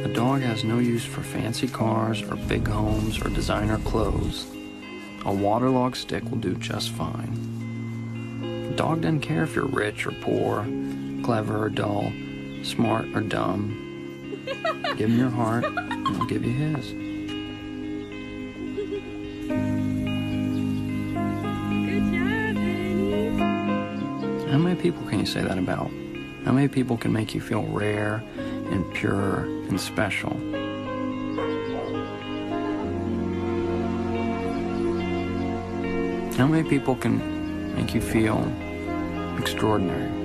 A dog has no use for fancy cars or big homes or designer clothes. A waterlogged stick will do just fine. A dog doesn't care if you're rich or poor, clever or dull, smart or dumb. Give him your heart, and he'll give you his. Good job, Penny. How many people can you say that about? How many people can make you feel rare and pure and special? How many people can make you feel extraordinary?